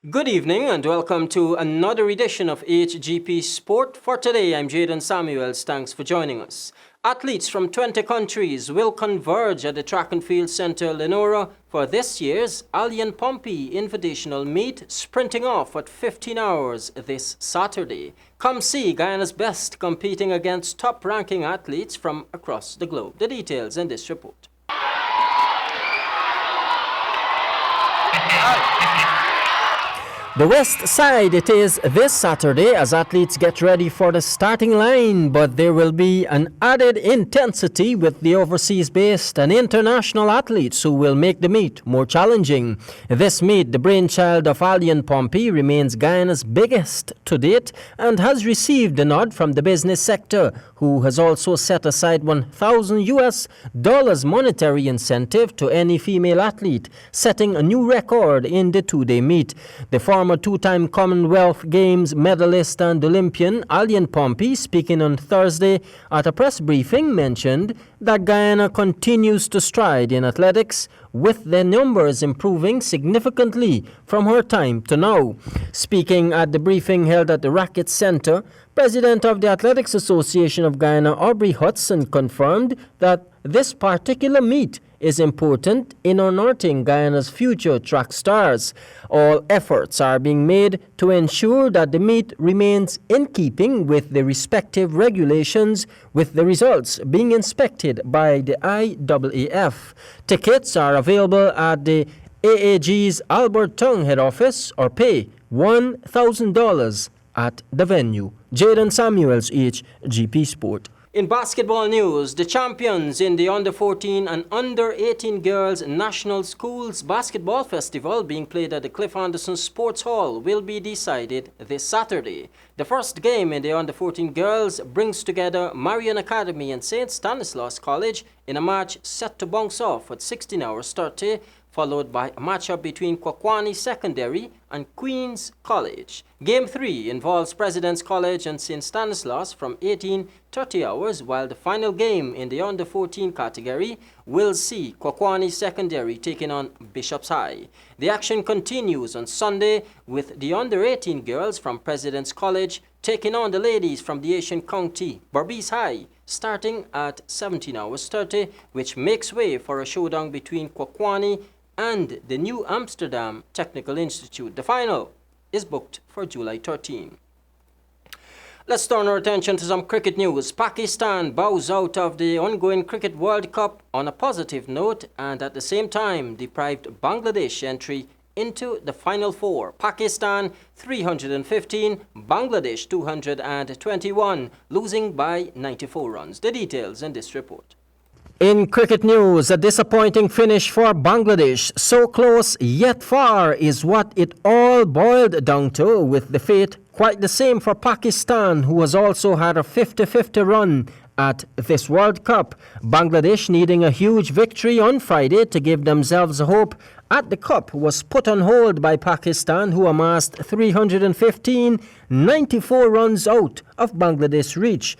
Good evening and welcome to another edition of HGP Sport. For today, I'm Jaden Samuels. Thanks for joining us. Athletes from 20 countries will converge at the Track and Field Centre Lenora for this year's Allian Pompey Invitational Meet, sprinting off at 15 hours this Saturday. Come see Guyana's best competing against top-ranking athletes from across the globe. The details in this report. The West Side it is this Saturday as athletes get ready for the starting line, but there will be an added intensity with the overseas-based and international athletes who will make the meet more challenging. This meet, the brainchild of Allian Pompey, remains Guyana's biggest to date and has received a nod from the business sector, who has also set aside $1,000 monetary incentive to any female athlete, setting a new record in the two-day meet. The former two-time Commonwealth Games medalist and Olympian Allian Pompey, speaking on Thursday at a press briefing, mentioned that Guyana continues to stride in athletics, with their numbers improving significantly from her time to now. Speaking at the briefing held at the Racket Centre, President of the Athletics Association of Guyana, Aubrey Hudson, confirmed that this particular meet is important in unearthing Guyana's future track stars. All efforts are being made to ensure that the meet remains in keeping with the respective regulations, with the results being inspected by the IAAF. Tickets are available at the AAG's Albert Tong head office or pay $1,000 at the venue. Jaden Samuels, HGP Sport. In basketball news, the champions in the Under-14 and Under-18 Girls National Schools Basketball Festival being played at the Cliff Anderson Sports Hall will be decided this Saturday. The first game in the Under-14 Girls brings together Marion Academy and St. Stanislaus College in a match set to bounce off at 16 hours 30, followed by a matchup between Kwakwani Secondary and Queen's College. Game 3 involves President's College and St. Stanislaus from 18:30 hours, while the final game in the Under-14 category will see Kwakwani Secondary taking on Bishop's High. The action continues on Sunday with the Under-18 girls from President's College taking on the ladies from the Asian County Berbice High, starting at 17 hours 30, which makes way for a showdown between Kwakwani and the New Amsterdam Technical Institute. The final is booked for July 13. Let's turn our attention to some cricket news. Pakistan bows out of the ongoing Cricket World Cup on a positive note and at the same time deprived Bangladesh entry into the Final Four. Pakistan 315, Bangladesh 221, losing by 94 runs. The details in this report. In cricket news, a disappointing finish for Bangladesh. So close yet far is what it all boiled down to, with the fate quite the same for Pakistan, who has also had a 50-50 run at this World Cup. Bangladesh, needing a huge victory on Friday to give themselves a hope at the Cup, was put on hold by Pakistan, who amassed 315, 94 runs out of Bangladesh's reach.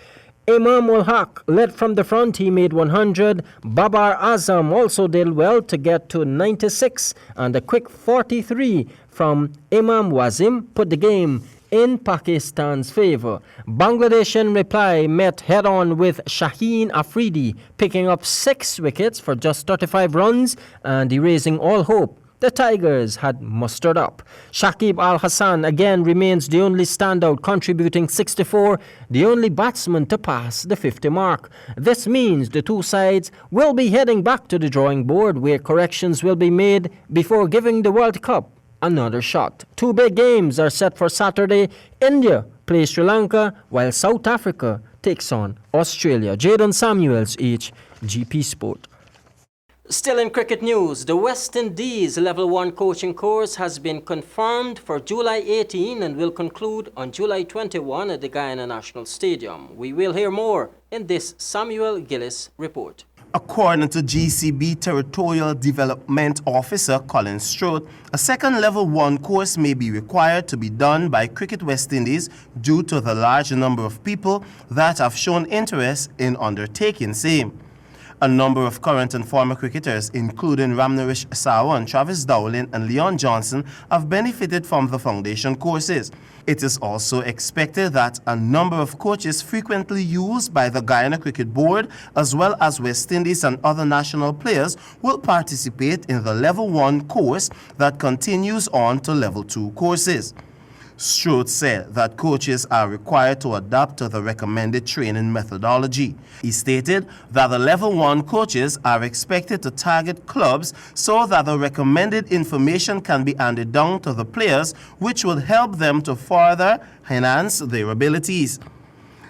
Imam ul Haq led from the front. He made 100. Babar Azam also did well to get to 96, and a quick 43 from Imam Wazim put the game in Pakistan's favor. Bangladesh in reply met head-on with Shaheen Afridi, picking up 6 wickets for just 35 runs and erasing all hope the Tigers had mustered up. Shakib Al Hassan again remains the only standout, contributing 64, the only batsman to pass the 50 mark. This means the two sides will be heading back to the drawing board, where corrections will be made before giving the World Cup another shot. 2 big games are set for Saturday. India plays Sri Lanka, while South Africa takes on Australia. Jaden Samuels, HGP Sport. Still in cricket news, the West Indies Level 1 coaching course has been confirmed for July 18 and will conclude on July 21 at the Guyana National Stadium. We will hear more in this Samuel Gillis report. According to GCB Territorial Development Officer Colin Strout, a second Level 1 course may be required to be done by Cricket West Indies due to the large number of people that have shown interest in undertaking same. A number of current and former cricketers, including Ramnarish Sawan, Travis Dowling, and Leon Johnson, have benefited from the foundation courses. It is also expected that a number of coaches frequently used by the Guyana Cricket Board, as well as West Indies and other national players, will participate in the Level 1 course that continues on to Level 2 courses. Strode said that coaches are required to adapt to the recommended training methodology. He stated that the Level 1 coaches are expected to target clubs so that the recommended information can be handed down to the players, which will help them to further enhance their abilities.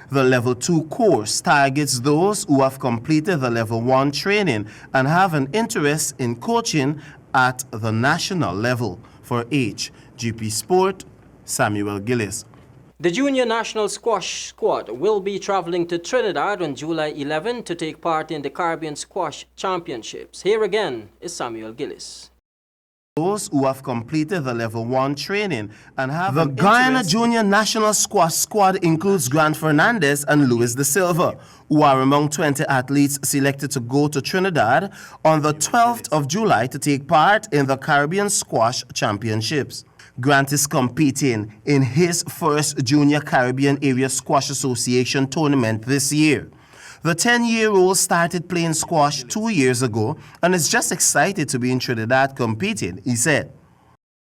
The Level 2 course targets those who have completed the Level 1 training and have an interest in coaching at the national level. For HGP Sport, Samuel Gillis. The junior national squash squad will be traveling to Trinidad on July 11 to take part in the Caribbean Squash Championships. Here again is Samuel Gillis. Those who have completed the Level 1 training and have the Guyana Junior National Squash Squad includes Grant Fernandez and Luis De Silva, who are among 20 athletes selected to go to Trinidad on the 12th of July to take part in the Caribbean Squash Championships. Grant is competing in his first Junior Caribbean Area Squash Association tournament this year. The 10-year-old started playing squash 2 years ago and is just excited to be in Trinidad competing, he said.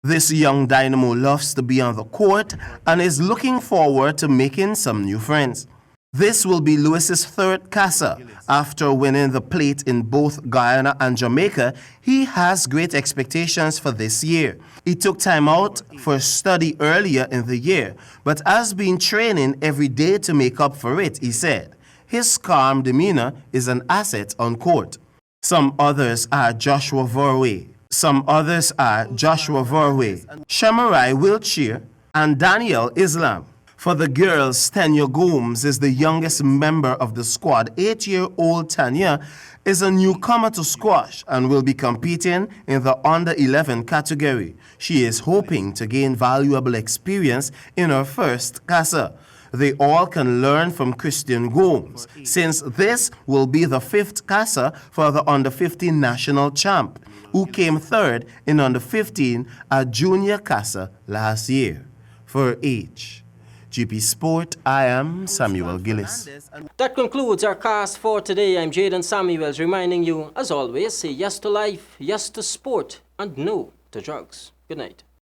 This young dynamo loves to be on the court and is looking forward to making some new friends. This will be Luis's third CASA. After winning the plate in both Guyana and Jamaica, he has great expectations for this year. He took time out for study earlier in the year, but has been training every day to make up for it, he said. His calm demeanor is an asset on court. Some others are Joshua Vorway, Shamarai Wiltshire, and Danielle Islam. For the girls, Tanya Gomes is the youngest member of the squad. 8-year-old Tanya is a newcomer to squash and will be competing in the under-11 category. She is hoping to gain valuable experience in her first CASA. They all can learn from Christian Gomes, since this will be the 5th CASA for the under-15 national champ, who came third in under-15 at Junior CASA last year. For HGP Sport, I am Samuel Gillis. That concludes our cast for today. I'm Jaden Samuels, reminding you, as always, say yes to life, yes to sport, and no to drugs. Good night.